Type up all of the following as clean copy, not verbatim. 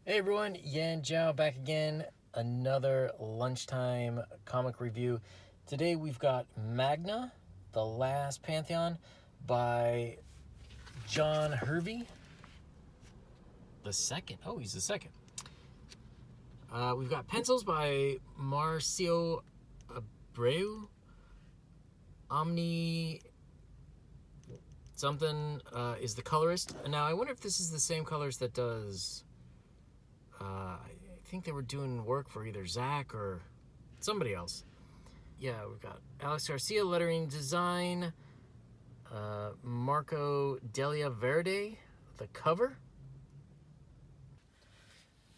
Hey everyone, Yan Zhao back again. Another lunchtime comic review. Today we've got Magna, The Last Pantheon by John Hervey. The second. Oh, he's the second. We've got pencils by Marcio Abreu. Omni something is the colorist. Now I wonder if this is the same colorist that does... I think they were doing work for either Zach or somebody else. Yeah, we've got Alex Garcia, lettering design. Marco Delia Verde, the cover.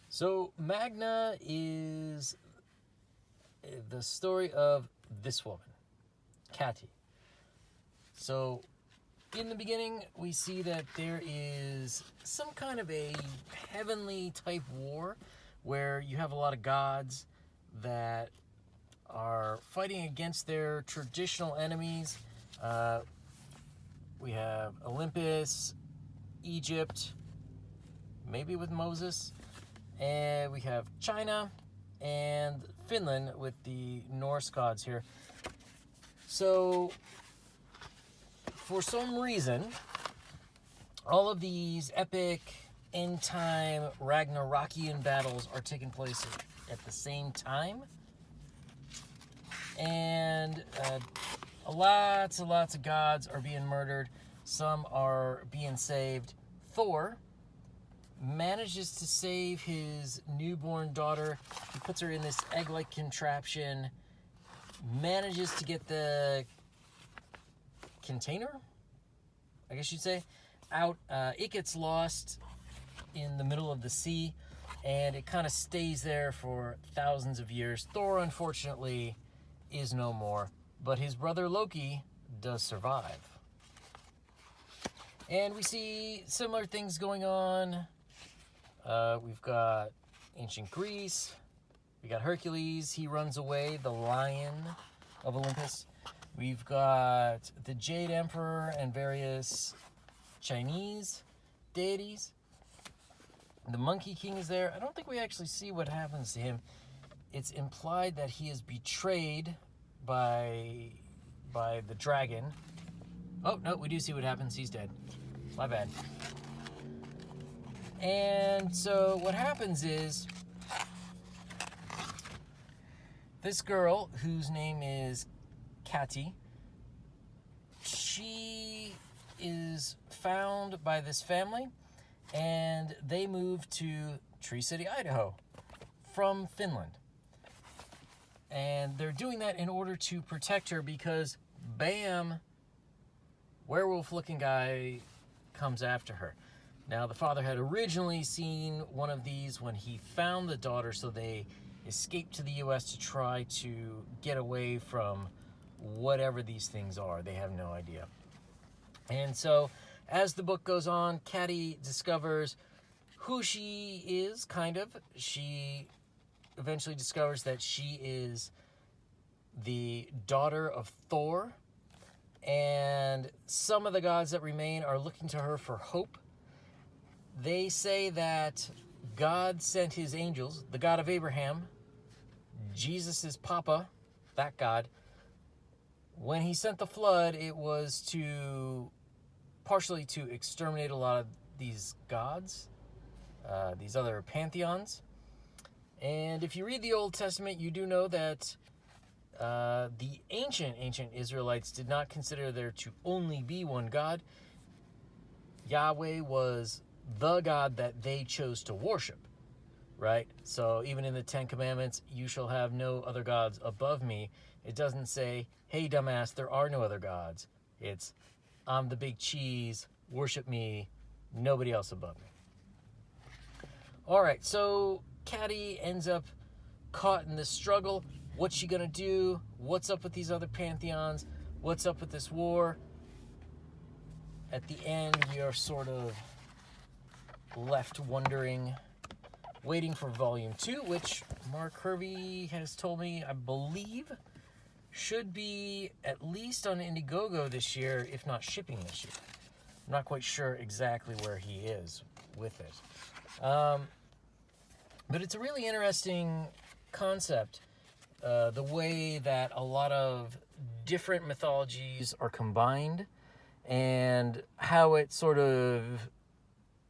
So Magna is the story of this woman, Katy. So in the beginning, we see that there is some kind of a heavenly type war where you have a lot of gods that are fighting against their traditional enemies. We have Olympus, Egypt, maybe with Moses, and we have China and Finland with the Norse gods here. So for some reason, all of these epic end-time Ragnarokian battles are taking place at the same time. And lots and lots of gods are being murdered. Some are being saved. Thor manages to save his newborn daughter. He puts her in this egg-like contraption, manages to get the container, I guess you'd say, out. It gets lost in the middle of the sea, and it kind of stays there for thousands of years. Thor, unfortunately, is no more, but his brother Loki does survive. And we see similar things going on. We've got ancient Greece. We got Hercules. He runs away, the lion of Olympus. We've got the Jade Emperor and various Chinese deities. The Monkey King is there. I don't think we actually see what happens to him. It's implied that he is betrayed by the dragon. Oh, no, we do see what happens. He's dead. My bad. And so what happens is this girl, whose name is Katy, she is found by this family, and they move to Tree City, Idaho from Finland. And they're doing that in order to protect her because, bam, werewolf-looking guy comes after her. Now, the father had originally seen one of these when he found the daughter, so they escaped to the U.S. to try to get away from whatever these things are. They have no idea. And so, as the book goes on, Katy discovers who she is, kind of. She eventually discovers that she is the daughter of Thor, and some of the gods that remain are looking to her for hope. They say that God sent his angels, the God of Abraham, Jesus' papa, that God. When he sent the flood, it was partially to exterminate a lot of these gods, these other pantheons. And if you read the Old Testament, you do know that the ancient Israelites did not consider there to only be one God. Yahweh was the God that they chose to worship, right? So even in the Ten Commandments, you shall have no other gods above me. It doesn't say, hey, dumbass, there are no other gods. It's, I'm the big cheese, worship me, nobody else above me. All right, so Katy ends up caught in this struggle. What's she gonna do? What's up with these other pantheons? What's up with this war? At the end, we are sort of left wondering, waiting for volume 2, which Mark Hervey has told me, I believe, should be at least on Indiegogo this year, if not shipping this year. I'm not quite sure exactly where he is with it. But it's a really interesting concept, the way that a lot of different mythologies are combined and how it sort of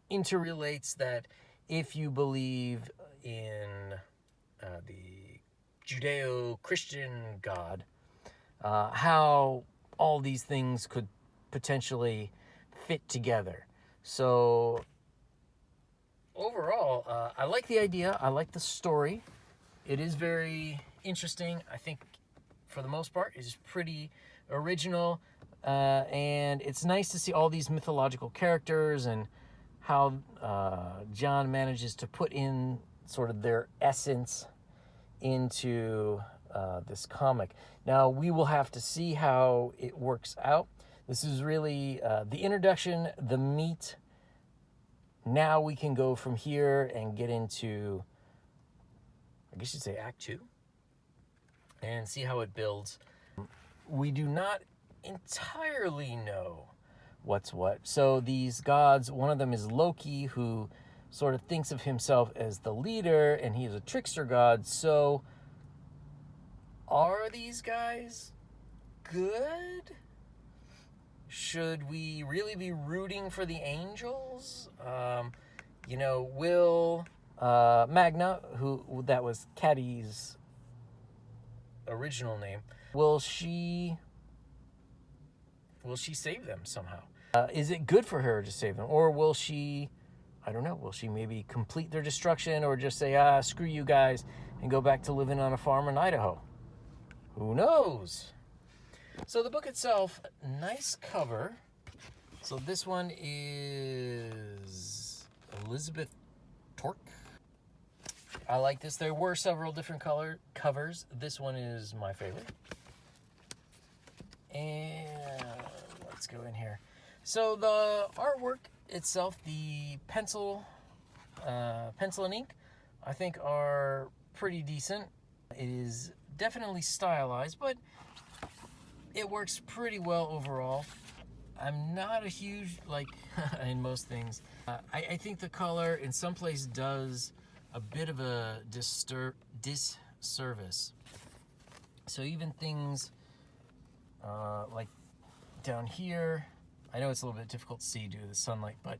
interrelates that if you believe in the Judeo-Christian God, how all these things could potentially fit together. So overall, I like the idea. I like the story. It is very interesting. I think for the most part it's pretty original, and it's nice to see all these mythological characters and how John manages to put in sort of their essence into this comic. Now, we will have to see how it works out. This is really the introduction, the meat. Now we can go from here and get into, I guess you'd say, Act 2, and see how it builds. We do not entirely know what's what. So these gods, one of them is Loki, who sort of thinks of himself as the leader, and he is a trickster god. So are these guys good? Should we really be rooting for the angels? Will Magna, who that was Caddy's original name, will she save them somehow? Is it good for her to save them? Or will she, I don't know, will she maybe complete their destruction or just say, screw you guys, and go back to living on a farm in Idaho? Who knows? So the book itself, nice cover. So this one is Elizabeth Torque. I like this. There were several different color covers. This one is my favorite. And let's go in here. So the artwork itself, the pencil and ink, I think are pretty decent. It is definitely stylized, but it works pretty well overall. I'm not a huge, in most things. I think the color in some place does a bit of a disservice. So even things like down here, I know it's a little bit difficult to see due to the sunlight, but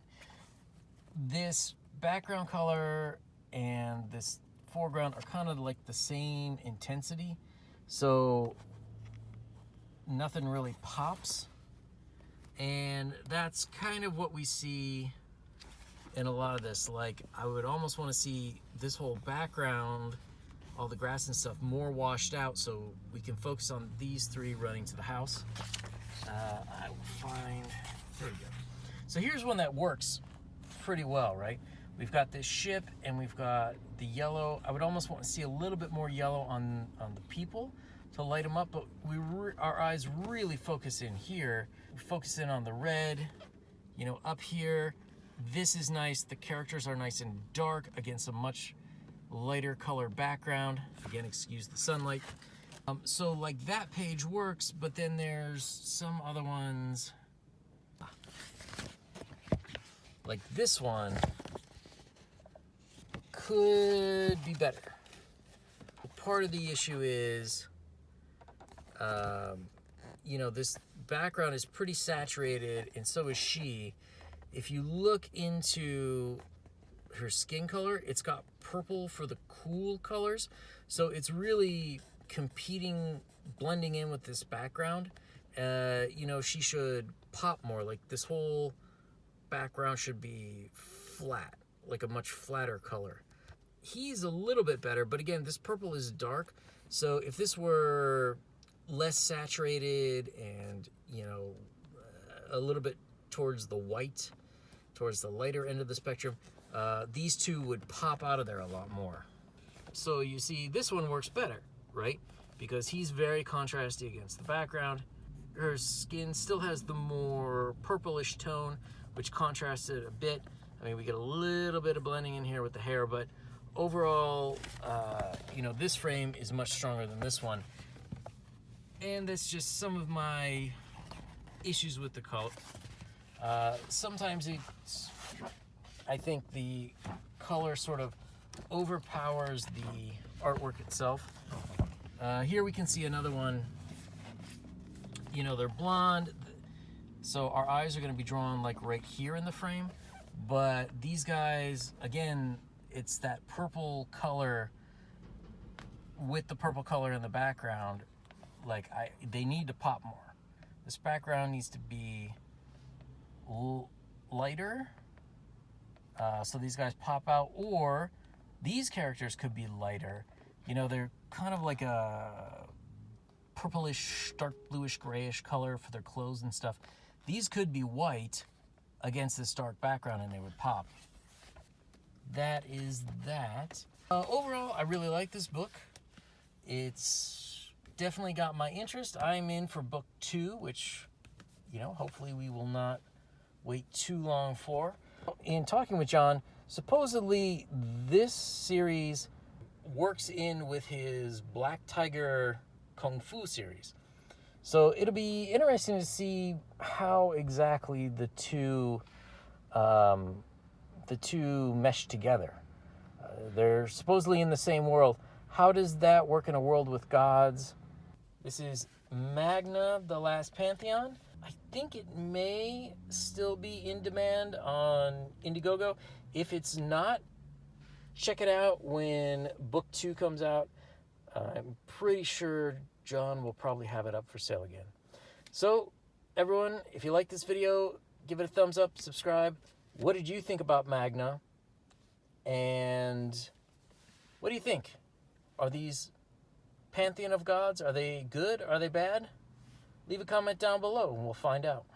this background color and this foreground are kind of like the same intensity. So nothing really pops. And that's kind of what we see in a lot of this. Like, I would almost want to see this whole background, all the grass and stuff, more washed out so we can focus on these three running to the house. I will find, there we go. So here's one that works pretty well, right? We've got this ship and we've got the yellow. I would almost want to see a little bit more yellow on the people to light them up, but our eyes really focus in here. We focus in on the red, up here. This is nice. The characters are nice and dark against a much lighter color background. Again, excuse the sunlight. So like that page works, but then there's some other ones. Like this one could be better. Part of the issue is, this background is pretty saturated, and so is she. If you look into her skin color, it's got purple for the cool colors. So it's really competing, blending in with this background. She should pop more. Like this whole background should be flat, like a much flatter color. He's a little bit better, but again, this purple is dark. So if this were less saturated and, a little bit towards the white, towards the lighter end of the spectrum, these two would pop out of there a lot more. So you see, this one works better, right? Because he's very contrasty against the background. Her skin still has the more purplish tone, which contrasts it a bit. I mean, we get a little bit of blending in here with the hair, but overall, this frame is much stronger than this one. And that's just some of my issues with the color. Sometimes I think the color sort of overpowers the artwork itself. Here we can see another one. You know, they're blonde, so our eyes are going to be drawn like right here in the frame. But these guys, again, it's that purple color with the purple color in the background. Like, they need to pop more. This background needs to be lighter, so these guys pop out. Or these characters could be lighter. You know, they're kind of like a purplish, dark bluish, grayish color for their clothes and stuff. These could be white against this dark background and they would pop. That is that. Overall, I really like this book. It's definitely got my interest. I'm in for book 2, which, you know, hopefully we will not wait too long for. In talking with John, supposedly this series works in with his Black Tiger Kung Fu series. So it'll be interesting to see how exactly the two mesh together. They're supposedly in the same world. How does that work in a world with gods? This is Magna, The Last Pantheon. I think it may still be in demand on Indiegogo. If it's not, check it out when book 2 comes out. I'm pretty sure John will probably have it up for sale again. So, everyone, if you like this video, give it a thumbs up, subscribe. What did you think about Magna? And what do you think? Are these Pantheon of Gods, are they good? Are they bad? Leave a comment down below and we'll find out.